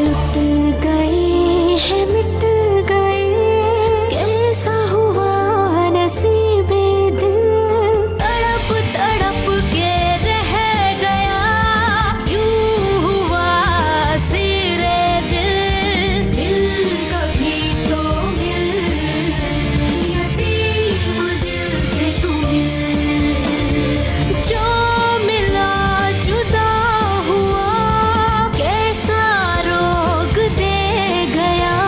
लुट गए हैं मिट गए, कैसा हुआ नसीबे दिल, तड़प तड़प के रह गया, यूं हुआ सिरे दिल। दिल कभी तो मिल, यतीम दिल से तू मिल, जो मिला जुदा हुआ, कैसा रोग दे गया,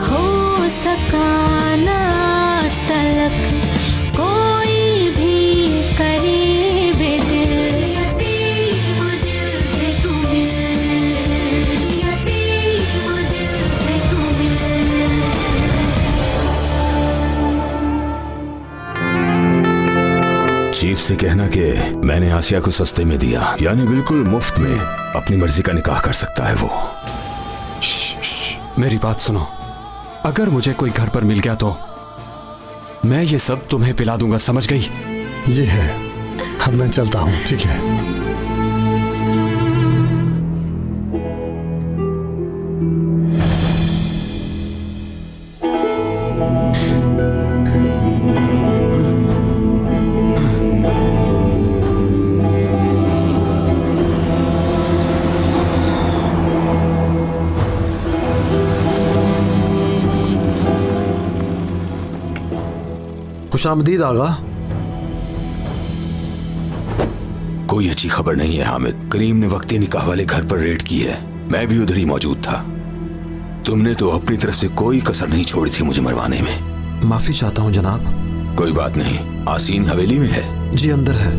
हो सका ना आज तलक कोई भी करीब दिल। यतीम दिल से तू मिल, यतीम दिल से तू मिल। चीफ से कहना कि मैंने आसिया को सस्ते में दिया, यानी बिल्कुल मुफ्त में अपनी मर्जी का निकाह कर सकता है वो। मेरी बात सुनो, अगर मुझे कोई घर पर मिल गया तो मैं ये सब तुम्हें पिला दूंगा, समझ गई? ये है, अब मैं चलता हूँ, ठीक है? खुशामदीद आगा। कोई अच्छी खबर नहीं है हामिद। करीम ने वक्ती निकाह वाले घर पर रेड की है, मैं भी उधर ही मौजूद था। तुमने तो अपनी तरफ से कोई कसर नहीं छोड़ी थी मुझे मरवाने में। माफी चाहता हूँ जनाब। कोई बात नहीं। आसीन हवेली में है? जी अंदर है।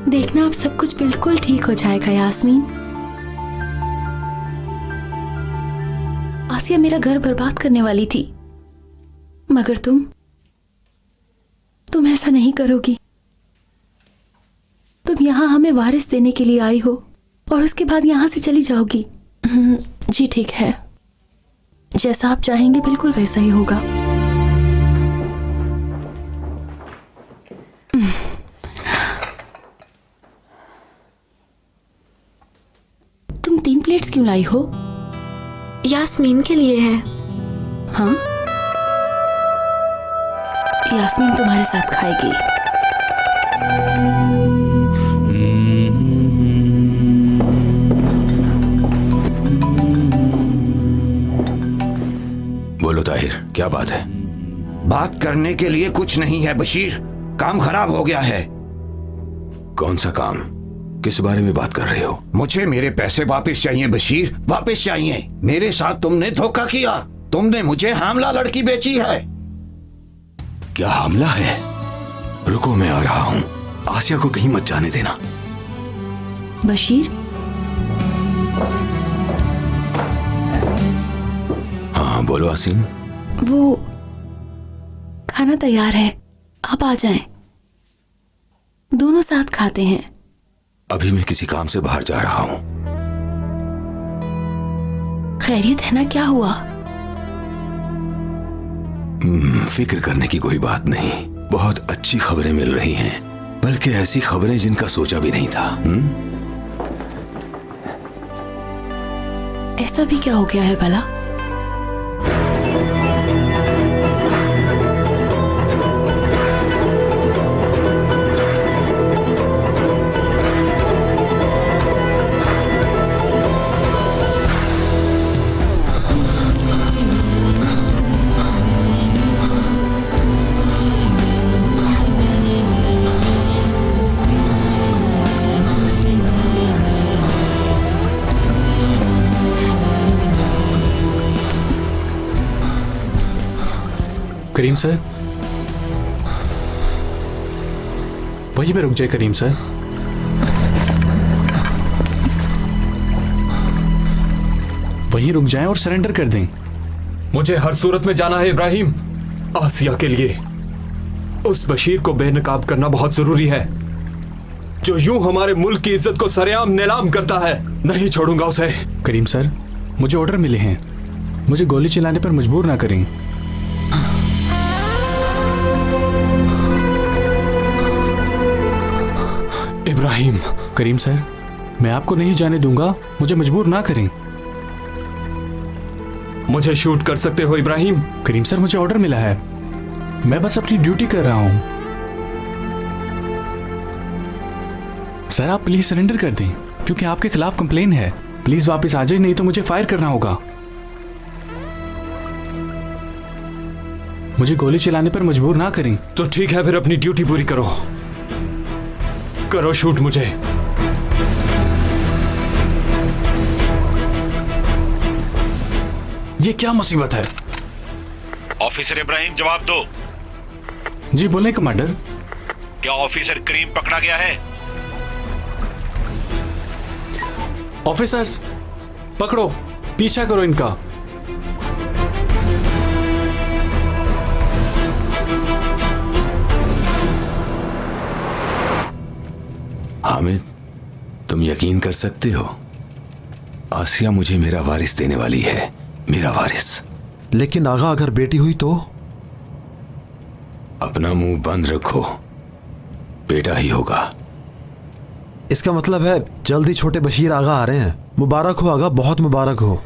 देखना अब सब कुछ बिल्कुल ठीक हो जाएगा यास्मीन। आसिया मेरा घर बर्बाद करने वाली थी, मगर तुम ऐसा नहीं करोगी। तुम यहाँ हमें वारिस देने के लिए आई हो और उसके बाद यहाँ से चली जाओगी। जी ठीक है, जैसा आप चाहेंगे बिल्कुल वैसा ही होगा। तुम 3 प्लेट्स क्यों लाई हो? यास्मीन के लिए है। हाँ, यास्मीन तुम्हारे साथ खाएगी। बोलो ताहिर, क्या बात है? बात करने के लिए कुछ नहीं है बशीर, काम खराब हो गया है। कौन सा काम? किस बारे में बात कर रहे हो? मुझे मेरे पैसे वापस चाहिए बशीर, वापस चाहिए। मेरे साथ तुमने धोखा किया, तुमने मुझे हामला लड़की बेची है। क्या हमला है? रुको, मैं आ रहा हूं। आसिया को कहीं मत जाने देना। बशीर, हाँ बोलो आसीन। वो खाना तैयार है, आप आ जाएं, दोनों साथ खाते हैं। अभी मैं किसी काम से बाहर जा रहा हूं। खैरियत है ना? क्या हुआ? फिक्र करने की कोई बात नहीं, बहुत अच्छी खबरें मिल रही हैं, बल्कि ऐसी खबरें जिनका सोचा भी नहीं था। ऐसा भी क्या हो गया है भला? करीम सर, वहीं पे रुक जाए करीम सर। वहीं रुक जाएं और सरेंडर कर दें। मुझे हर सूरत में जाना है इब्राहिम। आसिया के लिए उस बशीर को बेनकाब करना बहुत जरूरी है, जो यूं हमारे मुल्क की इज्जत को सरेआम नीलाम करता है। नहीं छोड़ूंगा उसे। करीम सर, मुझे ऑर्डर मिले हैं, मुझे गोली चलाने पर मजबूर ना करें। इब्राहिम। करीम सर, मैं आपको नहीं जाने दूंगा, मुझे मजबूर ना करें। मुझे शूट कर सकते हो इब्राहिम। करीम सर, मुझे ऑर्डर मिला है, मैं बस अपनी ड्यूटी कर रहा हूं। सर आप प्लीज सरेंडर कर दें, क्योंकि आपके खिलाफ कंप्लेन है। प्लीज वापस आ जाए, नहीं तो मुझे फायर करना होगा। मुझे गोली चलाने पर मजबूर ना करें। तो ठीक है, फिर अपनी ड्यूटी पूरी करो। करो शूट मुझे। ये क्या मुसीबत है? ऑफिसर इब्राहिम, जवाब दो। जी बोलें कमांडर। क्या ऑफिसर करीम पकड़ा गया है? ऑफिसर्स पकड़ो, पीछा करो इनका। हामिद, तुम यकीन कर सकते हो, आसिया मुझे मेरा वारिस देने वाली है। मेरा वारिस। लेकिन आगा अगर बेटी हुई तो? अपना मुंह बंद रखो, बेटा ही होगा। इसका मतलब है जल्दी छोटे बशीर आगा आ रहे हैं। मुबारक हो आगा, बहुत मुबारक हो।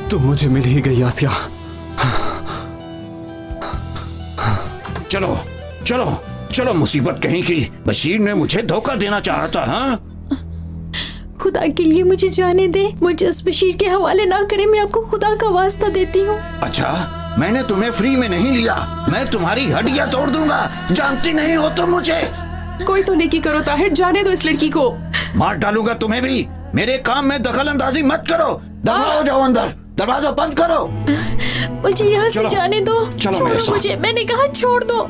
तो मुझे मिल ही गई आसिया। चलो चलो चलो, मुसीबत कहीं की। बशीर ने मुझे धोखा देना चाहा था। हाँ, खुदा के लिए मुझे जाने दे, मुझे उस बशीर के हवाले ना करे। मैं आपको खुदा का वास्ता देती हूँ। अच्छा, मैंने तुम्हें फ्री में नहीं लिया। मैं तुम्हारी हड्डियां तोड़ दूंगा। जानती नहीं हो तुम मुझे। कोई तो नेकी करो ताहिर, जाने दो इस लड़की को। मार डालूंगा तुम्हें भी। मेरे काम में दखल अंदाजी मत करो। दफा हो जाओ अंदर। दरवाजा बंद करो। मुझे यहाँ से जाने दो। चलो मेरे साथ। मुझे, मैंने कहा छोड़ दो।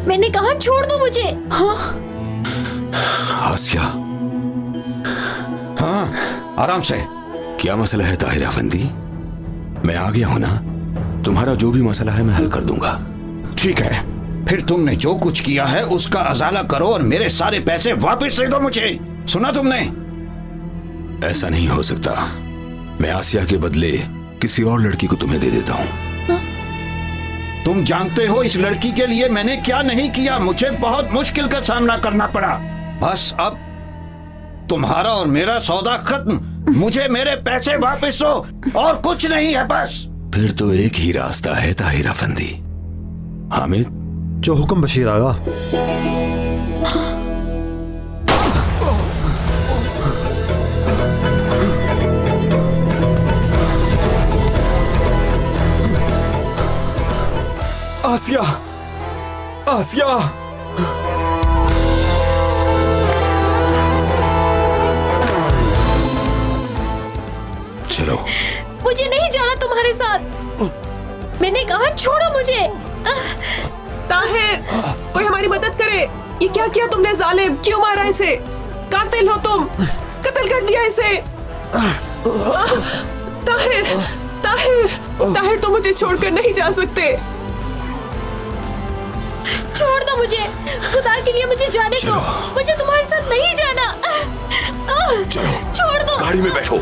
मैंने कहा छोड़ दो मुझे। हाँ आसिया। हाँ, आराम से। क्या मसला है ताहिर अफंदी? मैं आ गया हूं ना, तुम्हारा जो भी मसला है मैं हल कर दूंगा। ठीक है, फिर तुमने जो कुछ किया है उसका अजाला करो और मेरे सारे पैसे वापस दे दो मुझे। सुना तुमने? ऐसा नहीं हो सकता। मैं आसिया के बदले किसी और लड़की को तुम्हें दे देता हूं। तुम जानते हो इस लड़की के लिए मैंने क्या नहीं किया। मुझे बहुत मुश्किल का सामना करना पड़ा। बस अब तुम्हारा और मेरा सौदा खत्म। मुझे मेरे पैसे वापस दो और कुछ नहीं है बस। फिर तो एक ही रास्ता है ताहिर अफंदी। हामिद, जो हुक्म बशीर आगा। आसिया, आसिया। चलो। मुझे नहीं जाना तुम्हारे साथ। मैंने कहा छोड़ो मुझे। ताहिर, कोई हमारी मदद करे। ये क्या किया तुमने जालिम? क्यों मारा इसे? कातिल हो तुम, कत्ल कर दिया इसे। ताहिर, ताहिर, ताहिर, तुम मुझे छोड़कर नहीं जा सकते। छोड़ दो मुझे, खुदा के लिए मुझे जाने दो। मुझे तुम्हारे साथ नहीं जाना। चलो, छोड़ दो। गाड़ी में बैठो।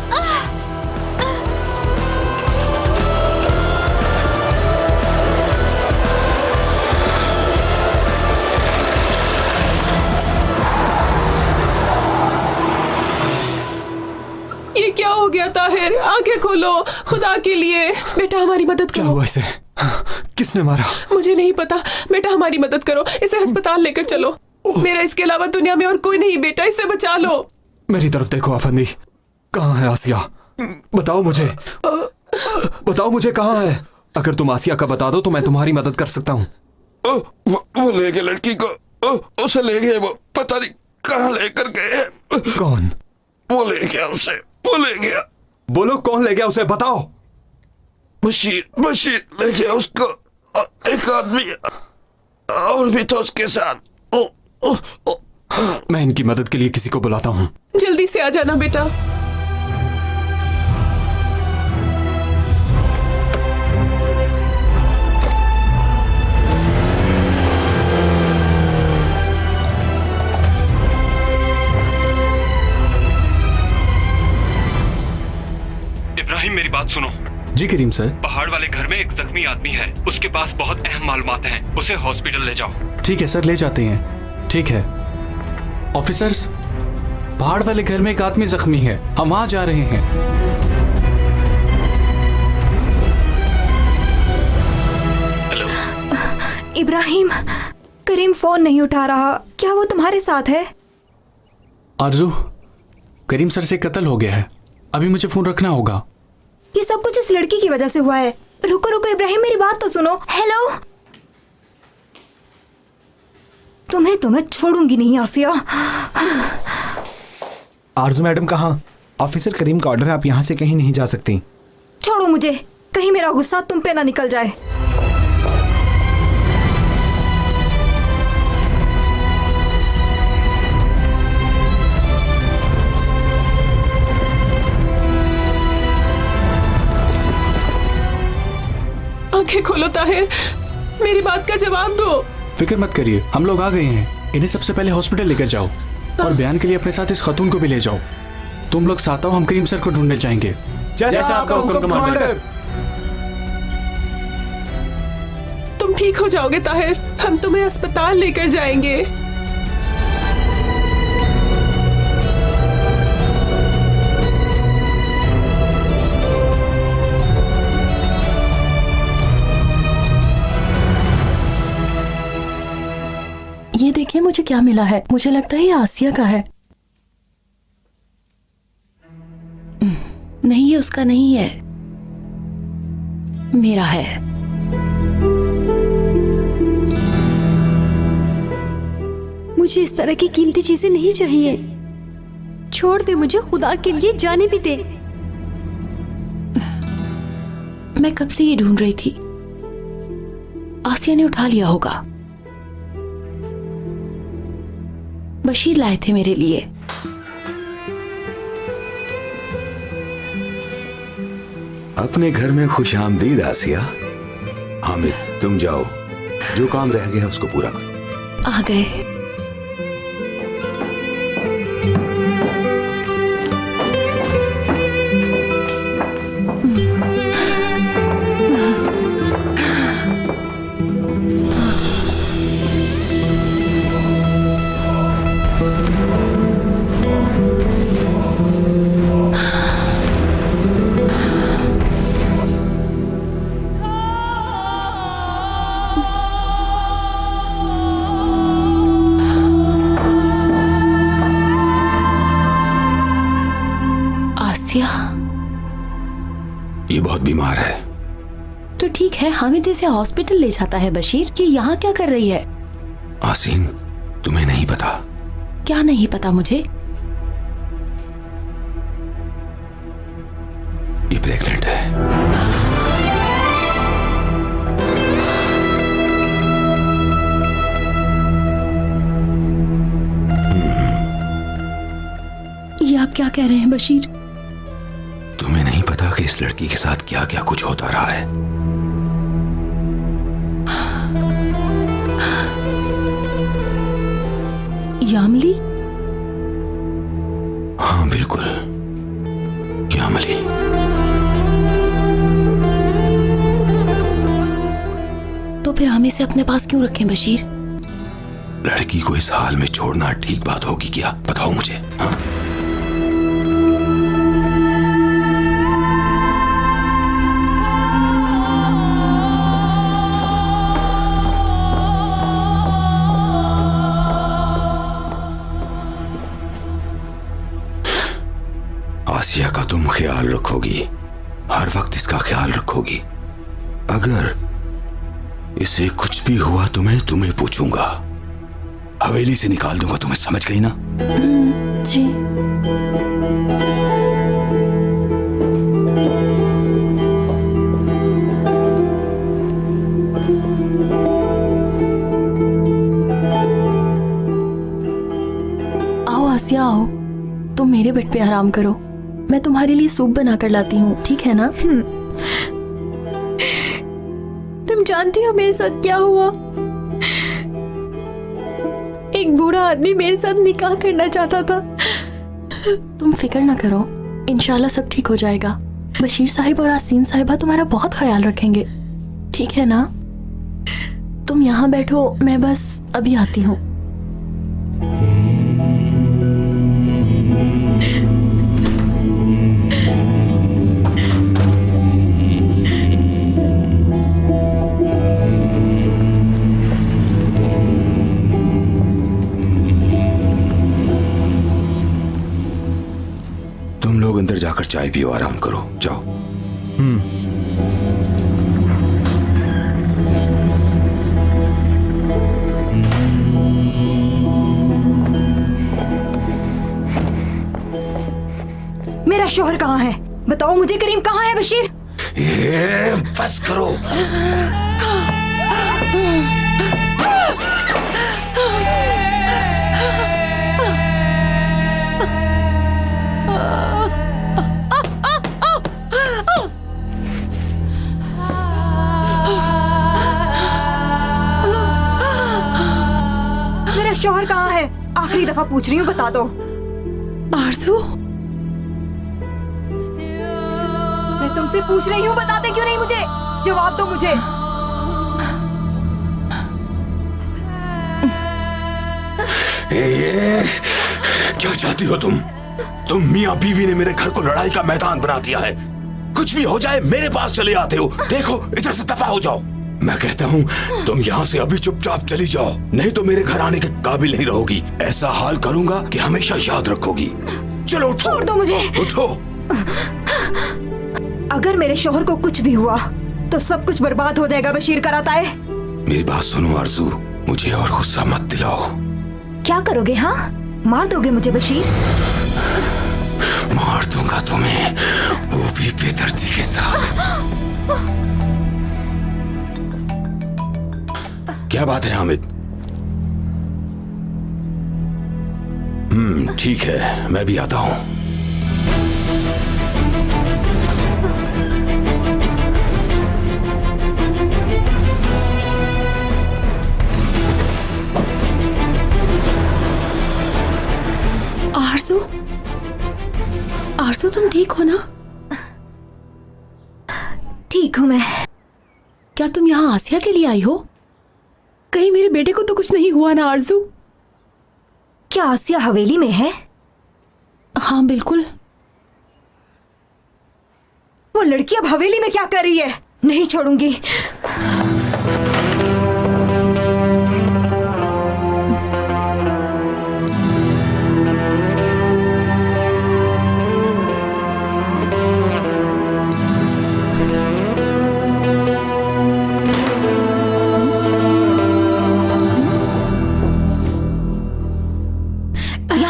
ये क्या हो गया ताहिर? आंखें खोलो खुदा के लिए। बेटा हमारी मदद क्या करो। हुआ इसे? किसने मारा? मुझे नहीं पता बेटा, हमारी मदद करो, इसे अस्पताल लेकर चलो। मेरा इसके अलावा दुनिया में और कोई नहीं बेटा, इसे बचा लो। मेरी तरफ देखो अफंदी, कहाँ है आसिया? बताओ मुझे, बताओ मुझे कहाँ है? अगर तुम आसिया का बता दो तो मैं तुम्हारी मदद कर सकता हूँ। वो ले गए लड़की को, उसे ले गए, वो पता नहीं कहाँ लेकर गए। कौन? वो ले गया उसे, वो ले गया। बोलो कौन ले गया उसे, बताओ। बशीर ले गया उसको, एक आदमी और भी था उसके साथ। मैं इनकी मदद के लिए किसी को बुलाता हूँ। जल्दी से आ जाना बेटा। इब्राहिम मेरी बात सुनो। जी करीम सर। पहाड़ वाले घर में एक जख्मी आदमी है, उसके पास बहुत अहम मालूमात हैं, उसे हॉस्पिटल ले जाओ। ठीक है सर, ले जाते हैं। ठीक है ऑफिसर्स, पहाड़ वाले घर में एक आदमी जख्मी है, हम वहां जा रहे हैं। हेलो इब्राहिम, करीम फोन नहीं उठा रहा, क्या वो तुम्हारे साथ है? आरजू, करीम सर से कत्ल हो गया है, अभी मुझे फोन रखना होगा। ये सब कुछ इस लड़की की वजह से हुआ है। रुको रुको इब्राहिम, मेरी बात तो सुनो। हेलो, तुम्हें छोड़ूंगी नहीं आसिया। आरजू मैडम कहाँ? ऑफिसर करीम का ऑर्डर है, आप यहाँ से कहीं नहीं जा सकती। छोड़ो मुझे, कहीं मेरा गुस्सा तुम पे ना निकल जाए। आंखें खोलो ताहिर, मेरी बात का जवाब दो। फिक्र मत करिए, हम लोग आ गए हैं। इन्हें सबसे पहले हॉस्पिटल लेकर जाओ और बयान के लिए अपने साथ इस खतून को भी ले जाओ। तुम लोग साथ आओ, हम करीम सर को ढूंढने जाएंगे। जैसा आपका हुक्म कमांडर। तुम ठीक हो जाओगे ताहिर, हम तुम्हें अस्पताल लेकर जाएंगे। ये देखिए मुझे क्या मिला है, मुझे लगता है ये आसिया का है। नहीं, ये उसका नहीं है, मेरा है। मुझे इस तरह की कीमती चीजें नहीं चाहिए। छोड़ दे मुझे, खुदा के लिए जाने भी दे। मैं कब से ये ढूंढ रही थी। आसिया ने उठा लिया होगा। बशीर लाए थे मेरे लिए। अपने घर में खुशामदीद आसिया। हामिद तुम जाओ, जो काम रह गया उसको पूरा करो। आ गए। ये बहुत बीमार है। तो ठीक है, हामिद इसे हॉस्पिटल ले जाता है। बशीर, ये यहाँ क्या कर रही है? आसीन, तुम्हें नहीं पता? क्या नहीं पता मुझे? ये प्रेग्नेंट है। ये आप क्या कह रहे हैं बशीर? तुम्हें नहीं पता कि इस लड़की के साथ क्या क्या कुछ होता रहा है? यामिली? हाँ बिल्कुल, यामिली। तो फिर हम इसे अपने पास क्यों रखें बशीर? लड़की को इस हाल में छोड़ना ठीक बात होगी क्या? बताओ मुझे। हाँ? अगर इसे कुछ भी हुआ तो मैं तुम्हें पूछूंगा, हवेली से निकाल दूंगा। तुम्हें समझ गई ना? जी। आओ आसिया, आओ। तुम मेरे बेड पे आराम करो, मैं तुम्हारे लिए सूप बना कर लाती हूँ, ठीक है ना? तुम जानती हो मेरे साथ क्या हुआ? एक बूढ़ा आदमी मेरे साथ निकाह करना चाहता था। तुम फिक्र ना करो, इंशाल्लाह सब ठीक हो जाएगा। बशीर साहिब और आसीन साहिबा तुम्हारा बहुत ख्याल रखेंगे, ठीक है ना? तुम यहाँ बैठो, मैं बस अभी आती हूँ। तुम लोग अंदर जाकर चाय पियो, आराम करो, जाओ। मेरा शोहर कहाँ है? बताओ मुझे, करीम कहाँ है? बशीर, बस करो। मेरा शोहर कहाँ है? आखिरी दफा पूछ रही हूँ, बता दो। आरज़ू, मैं तुमसे पूछ रही हूँ, बताते क्यों नहीं मुझे? जवाब दो मुझे। क्या चाहती हो तुम? मियाँ बीवी ने मेरे घर को लड़ाई का मैदान बना दिया है। कुछ भी हो जाए मेरे पास चले आते हो। देखो, इधर से दफा हो जाओ। मैं कहता हूँ तुम यहाँ से अभी चुपचाप चली जाओ, नहीं तो मेरे घर आने के काबिल नहीं रहोगी। ऐसा हाल करूंगा कि हमेशा याद रखोगी। चलो उठो। छोड़ दो मुझे। उठो। अगर मेरे शोहर को कुछ भी हुआ तो सब कुछ बर्बाद हो जाएगा। बशीर कराता है। मेरी बात सुनो आरज़ू, मुझे और गुस्सा मत दिलाओ। क्या करोगे? हाँ, मार दोगे मुझे बशीर? मार दूंगा तुम्हें, वो भी बेदर्दी के साथ। क्या बात है हामिद? ठीक है, मैं भी आता हूं। आरज़ू, आरज़ू तुम ठीक हो ना? ठीक हूं मैं। क्या तुम यहाँ आसिया के लिए आई हो? कहीं मेरे बेटे को तो कुछ नहीं हुआ ना आरज़ू? क्या आसिया हवेली में है? हाँ बिल्कुल। वो लड़की अब हवेली में क्या कर रही है? नहीं छोड़ूंगी।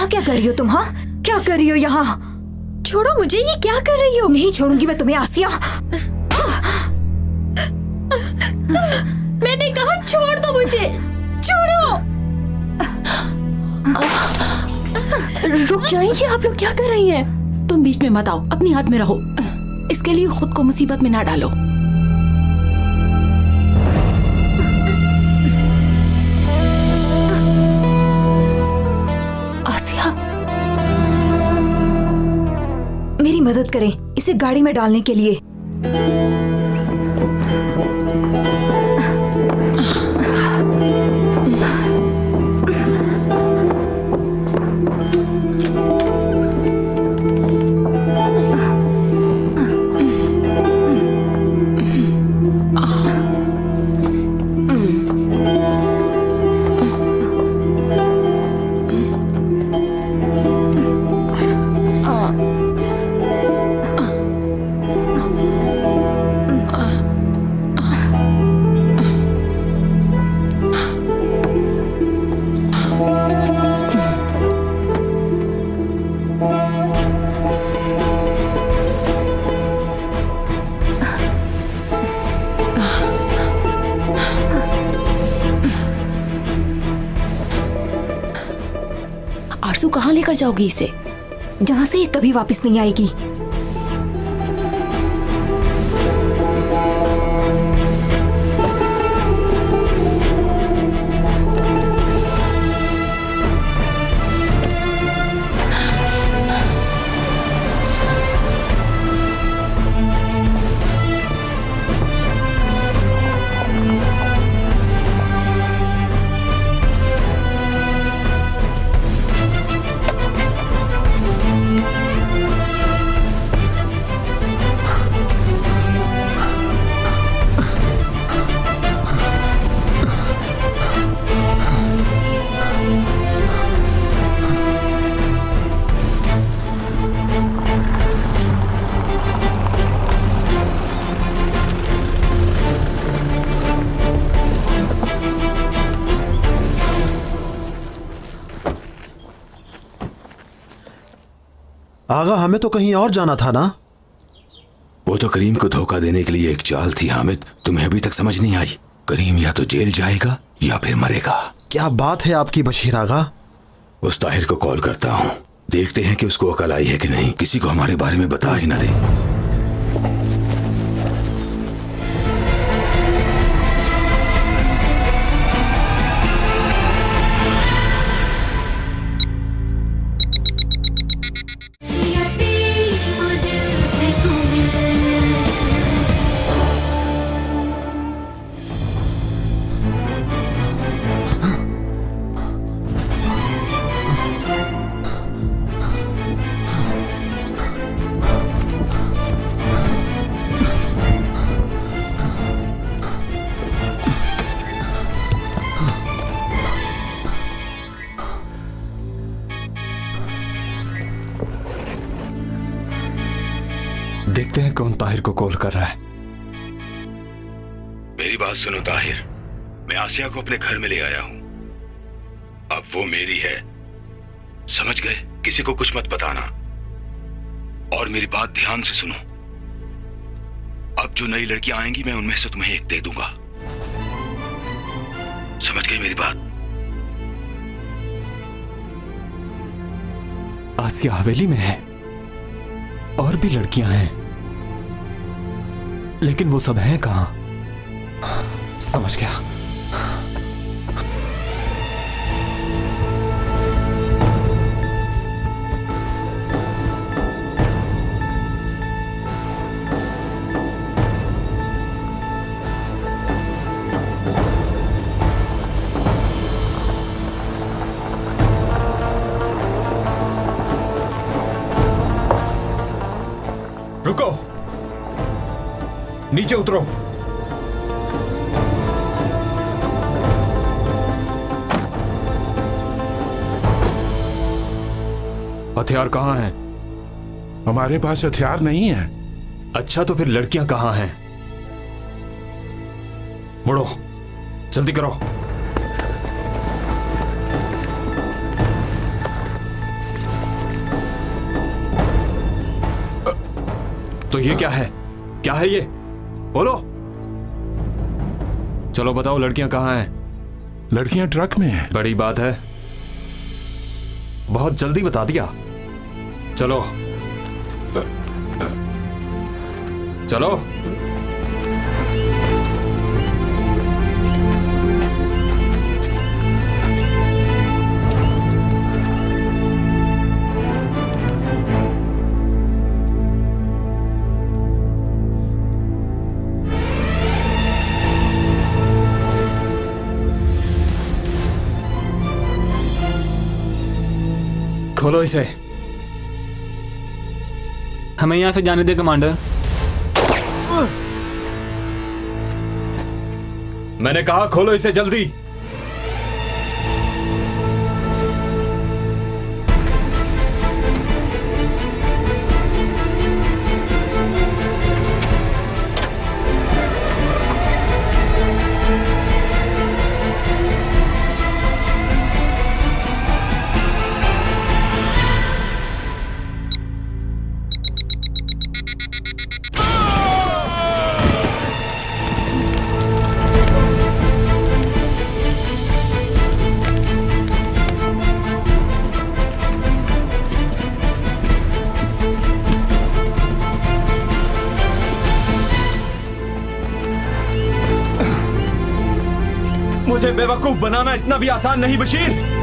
क्या कर रही हो तुम? हाँ, क्या कर रही हो यहाँ? छोड़ो मुझे, ये क्या कर रही हो? नहीं छोड़ूंगी मैं तुम्हें आसिया। मैंने कहा छोड़ दो मुझे, छोड़ो। रुक जाइए, आप लोग क्या कर रही हैं? तुम बीच में मत आओ, अपनी हाथ में रहो। इसके लिए खुद को मुसीबत में ना डालो। मेरी मदद करें इसे गाड़ी में डालने के लिए। आरसू कहाँ लेकर जाओगी इसे? जहाँ से ये कभी वापस नहीं आएगी। आगा, हमें तो कहीं और जाना था ना। वो तो करीम को धोखा देने के लिए एक चाल थी हामिद। तुम्हें अभी तक समझ नहीं आई? करीम या तो जेल जाएगा या फिर मरेगा। क्या बात है आपकी बशीर आगा। उस ताहिर को कॉल करता हूँ, देखते हैं कि उसको अकल आई है कि नहीं। किसी को हमारे बारे में बता ही ना दे। देखते हैं कौन ताहिर को कॉल कर रहा है। मेरी बात सुनो ताहिर, मैं आसिया को अपने घर में ले आया हूं। अब वो मेरी है, समझ गए? किसी को कुछ मत बताना। और मेरी बात ध्यान से सुनो, अब जो नई लड़कियां आएंगी मैं उनमें से तुम्हें एक दे दूंगा। समझ गई मेरी बात? आसिया हवेली में है और भी लड़कियां हैं, लेकिन वो सब हैं कहां? समझ गया। रुको, नीचे उतरो। हथियार कहां हैं? हमारे पास हथियार नहीं है। अच्छा, तो फिर लड़कियां कहां हैं? मुड़ो, जल्दी करो। तो ये क्या है? क्या है ये? बोलो। चलो बताओ, लड़कियां कहां हैं? लड़कियां ट्रक में हैं। बड़ी बात है, बहुत जल्दी बता दिया। चलो चलो। खोलो इसे। हमें यहां से जाने दे कमांडर। मैंने कहा खोलो इसे जल्दी। मुझे बेवकूफ बनाना इतना भी आसान नहीं बशीर।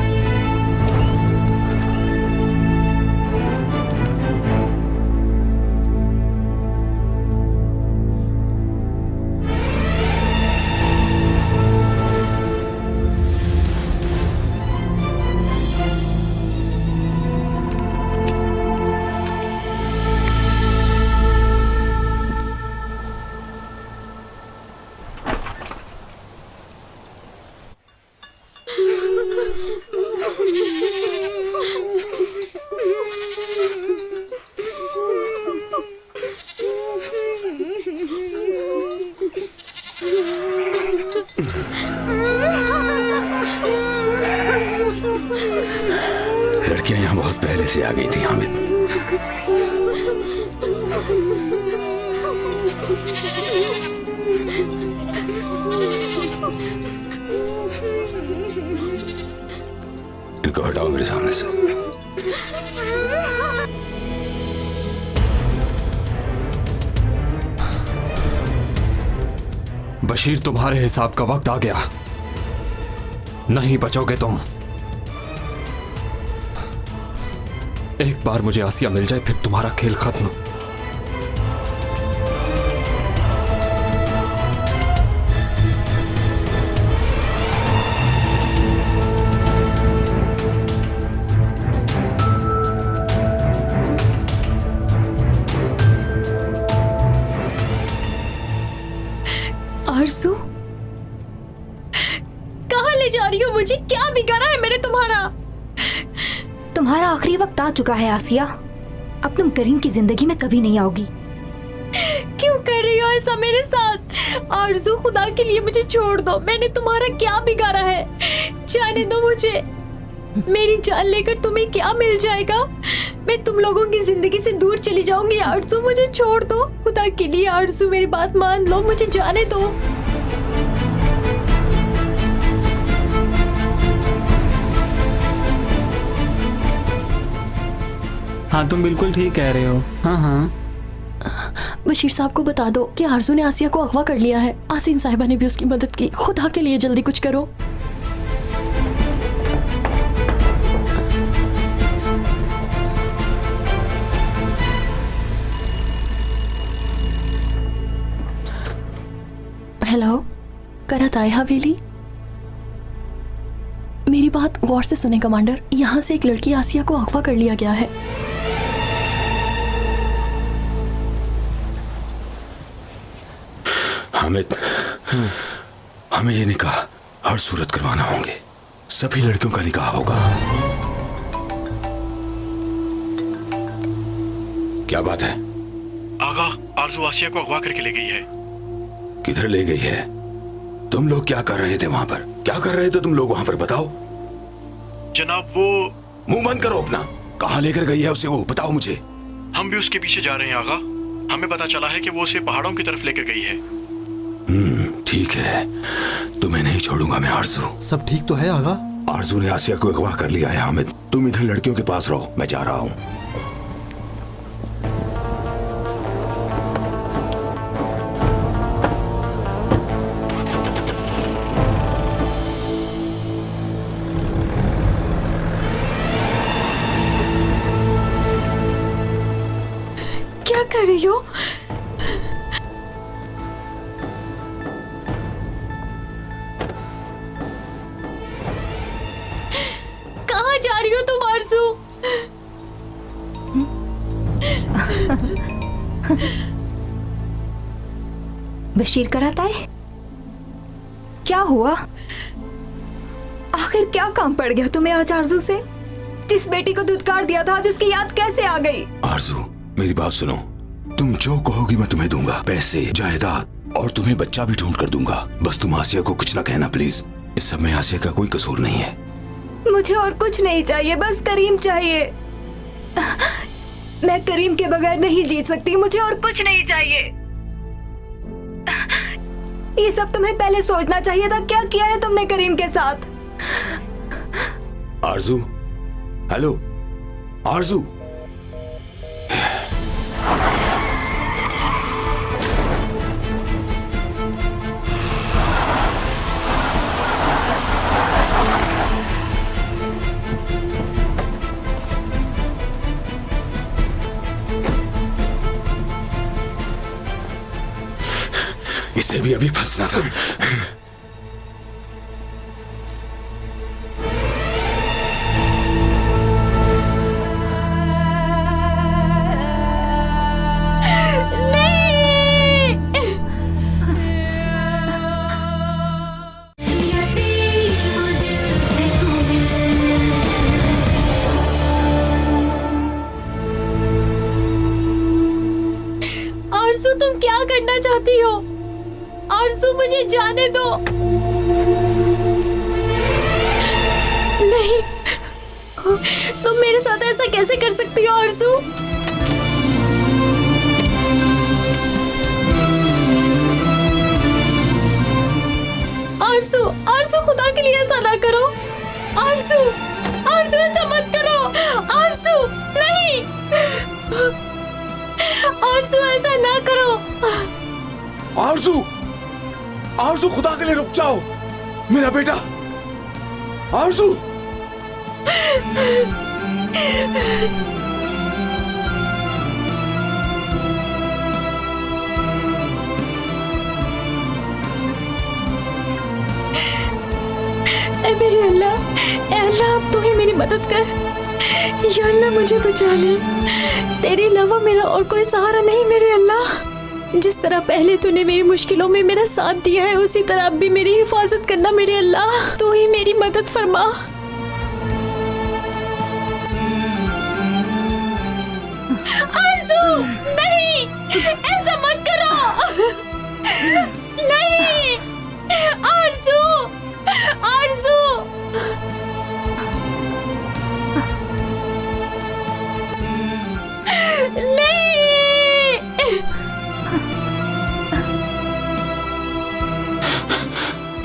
लड़कियां यहाँ बहुत पहले से आ गई थी हामिद। इनको हटाओ मेरे सामने से। बशीर, तुम्हारे हिसाब का वक्त आ गया। नहीं बचोगे तुम। एक बार मुझे आसिया मिल जाए फिर तुम्हारा खेल खत्म। आरज़ू, कहाँ ले जा रही हो मुझे? क्या बिगाड़ा है मैंने तुम्हारा? तुम्हारा आखिरी वक्त आ चुका है आसिया। अब तुम करीम की जिंदगी में कभी नहीं आओगी। क्यों कर रही हो ऐसा मेरे साथ? आरज़ू, खुदा के लिए मुझे छोड़ दो। मैंने तुम्हारा क्या बिगाड़ा है? जाने दो मुझे। मेरी जान लेकर तुम्हें क्या मिल जाएगा? मैं तुम लोगों की जिंदगी से दूर चली जाऊंगी। आरज़ू, मुझे छोड़ दो खुदा के लिए। आरज़ू, मेरी बात मान लो, मुझे जाने दो। हाँ, तुम बिल्कुल ठीक कह रहे हो। हाँ हाँ। बशीर साहब को बता दो कि आरज़ू ने आसिया को अगवा कर लिया है। आसीन साहिबा ने भी उसकी मदद की। खुदा के लिए जल्दी कुछ करो। हेलो, करत आए हवेली? मेरी बात गौर से सुने कमांडर। यहाँ से एक लड़की आसिया को अगवा कर लिया गया है। हामिद, हमें ये निकाह हर सूरत करवाना होंगे। सभी लड़कियों का निकाह होगा। क्या बात है? आगा, आरज़ू आसिया को अगवा करके ले गई है। किधर ले गई है? तुम लोग क्या कर रहे थे वहां पर? क्या कर रहे थे तुम लोग वहां पर? बताओ। जनाब, वो मुंह बंद करो अपना। कहां लेकर गई है उसे? वो बताओ मुझे। हम भी उसके पीछे जा रहे हैं आगा। हमें पता चला है कि वो उसे पहाड़ों की तरफ लेकर गई है। ठीक है, तुम्हें नहीं छोड़ूंगा मैं आरज़ू। सब ठीक तो है आगा? आरज़ू ने आसिया को अगवा कर लिया है हामिद। तुम इधर लड़कियों के पास रहो, मैं जा रहा हूं। क्या कर रही हो? कहाँ जा रही हो तुम आरज़ू? बशीर कराता है? क्या हुआ? आखिर क्या काम पड़ गया तुम्हें आज आरज़ू से? जिस बेटी को धुतकार दिया था, जिसकी याद कैसे आ गई? आरज़ू, मेरी बात सुनो। तुम जो कहोगी मैं तुम्हें दूंगा। पैसे, जायदाद और तुम्हें बच्चा भी ढूंढ कर दूंगा। बस तुम आसिया को कुछ ना कहना प्लीज। इस सब में आसिया का कोई कसूर नहीं है। मुझे और कुछ नहीं चाहिए, बस करीम चाहिए। मैं करीम के बगैर नहीं जी सकती। मुझे और कुछ नहीं चाहिए। ये सब तुम्हें पहले सोचना चाहिए था। क्या किया है तुमने करीम के साथ? आरज़ू, हेलो आरज़ू। इसे भी अभी फंसना था। आरज़ू, तुम क्या करना चाहती हो? आरज़ू, मुझे जाने दो। नहीं, तुम मेरे साथ ऐसा कैसे कर सकती हो आरज़ू? आरज़ू, आरज़ू, खुदा के लिए ऐसा ना करो। आरज़ू, आरज़ू, ऐसा मत करो। आरज़ू, नहीं। आरज़ू, ऐसा ना करो। आरज़ू, आरज़ू, खुदा के लिए रुक जाओ। मेरा बेटा आरज़ू। ऐ मेरे अल्लाह, ऐ अल्लाह, अब तू ही मेरी मदद कर। या अल्लाह, मुझे बचा ले। तेरे अलावा मेरा और कोई सहारा नहीं मेरे अल्लाह। जिस तरह पहले तूने मेरी मुश्किलों में मेरा साथ दिया है, उसी तरह अब भी मेरी हिफाजत करना मेरे अल्लाह। तू ही मेरी मदद फरमा। आरज़ू, नहीं, ऐसा मत करो। नहीं, आरज़ू, आरज़ू।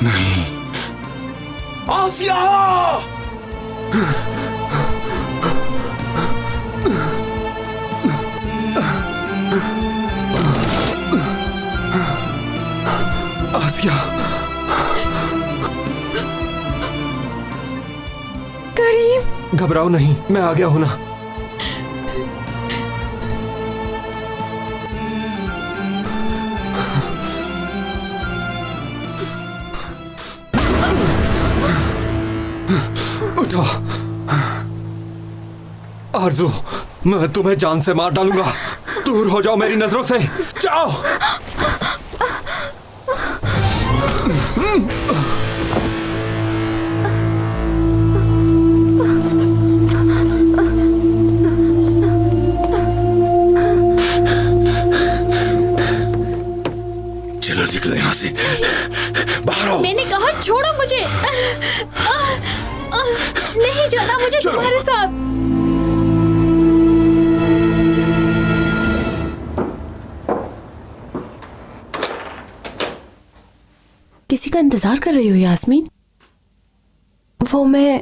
नहीं, आसिया। आसिया, करीम, घबराओ नहीं, मैं आ गया हूं ना। उठो। आरज़ू, मैं तुम्हें जान से मार डालूंगा। दूर हो जाओ मेरी नजरों से। जाओ। चलो निकलो यहाँ से, बाहर आओ। मैंने कहा छोड़ो मुझे। नहीं जाना मुझे तुम्हारे साथ। किसी का इंतजार कर रही हो यास्मीन? वो मैं।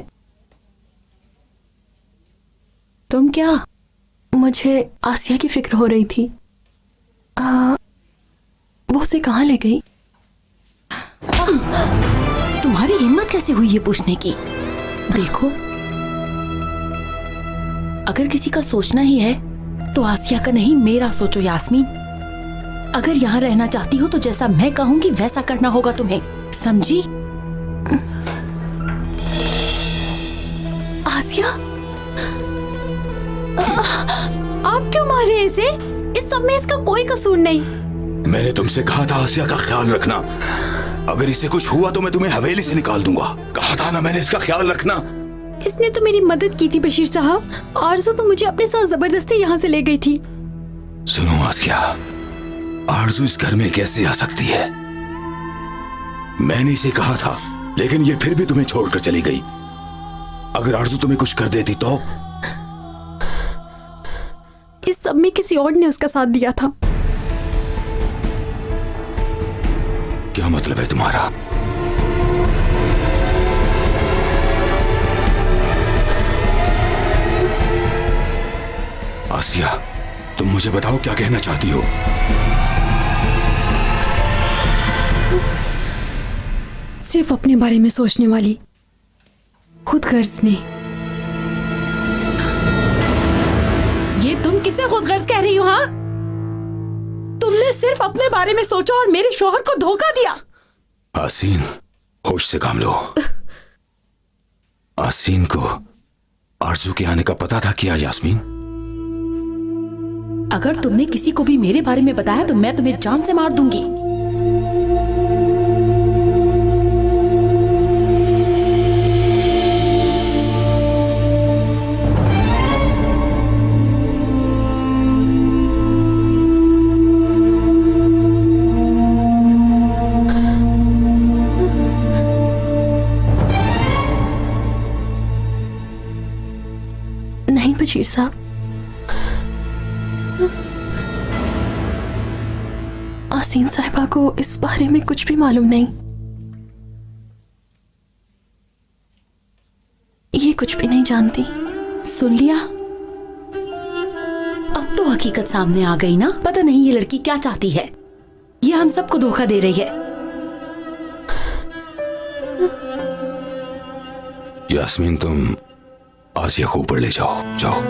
तुम क्या? मुझे आसिया की फिक्र हो रही थी। वो उसे कहाँ ले गई? तुम्हारी हिम्मत कैसे हुई ये पूछने की? देखो, अगर किसी का सोचना ही है तो आसिया का नहीं, मेरा सोचो यास्मीन। अगर यहाँ रहना चाहती हो तो जैसा मैं कहूंगी वैसा करना होगा तुम्हें, समझी? आसिया, आप क्यों मारे इसे? इस सब में इसका कोई कसूर नहीं। मैंने तुमसे कहा था आसिया का ख्याल रखना। अगर इसे कुछ हुआ तो मैं तुम्हें हवेली से निकाल दूंगा। कहा था ना मैंने, इसका ख्याल रखना। इसने तो मेरी मदद की थी बशीर साहब। आरज़ू तो मुझे अपने साथ जबरदस्ती यहाँ से ले गई थी। सुनो आसिया, आरज़ू इस घर में कैसे आ सकती है? मैंने इसे कहा था, लेकिन ये फिर भी तुम्हें छोड़कर चली गई। अगर आरज़ू तुम्हें कुछ कर देती तो? इस सब में किसी और ने उसका साथ दिया था। क्या मतलब है तुम्हारा? आसिया, तुम मुझे बताओ क्या कहना चाहती हो? सिर्फ अपने बारे में सोचने वाली खुदगर्ज ने। ये तुम किसे खुदगर्ज कह रही हो? हाँ, तुमने सिर्फ अपने बारे में सोचा और मेरे शौहर को धोखा दिया। आसीन, होश से काम लो। आसीन को आरजू के आने का पता था क्या यास्मीन? अगर तुमने किसी को भी मेरे बारे में बताया तो मैं तुम्हें जान से मार दूंगी। नहीं बशीर साहब, आसीन साहिबा को इस बारे में कुछ भी मालूम नहीं। ये कुछ भी नहीं जानती। सुन लिया? अब तो हकीकत सामने आ गई ना। पता नहीं ये लड़की क्या चाहती है। ये हम सबको धोखा दे रही है। यास्मीन, तुम आसिया को ऊपर ले जाओ। जाओ।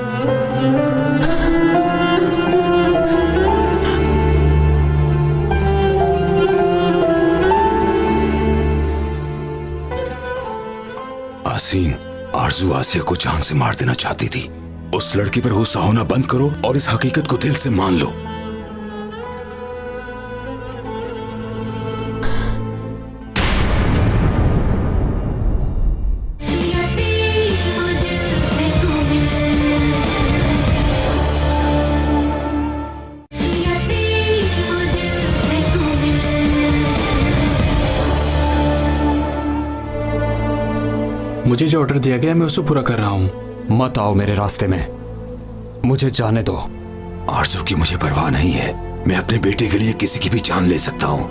आसीन, आरजू आसिया को जान से मार देना चाहती थी। उस लड़की पर गुस्सा होना बंद करो और इस हकीकत को दिल से मान लो। मुझे जो ऑर्डर दिया गया मैं उसे पूरा कर रहा हूँ। मत आओ मेरे रास्ते में, मुझे जाने दो। आरजू की मुझे परवाह नहीं है। मैं अपने बेटे के लिए किसी की भी जान ले सकता हूँ।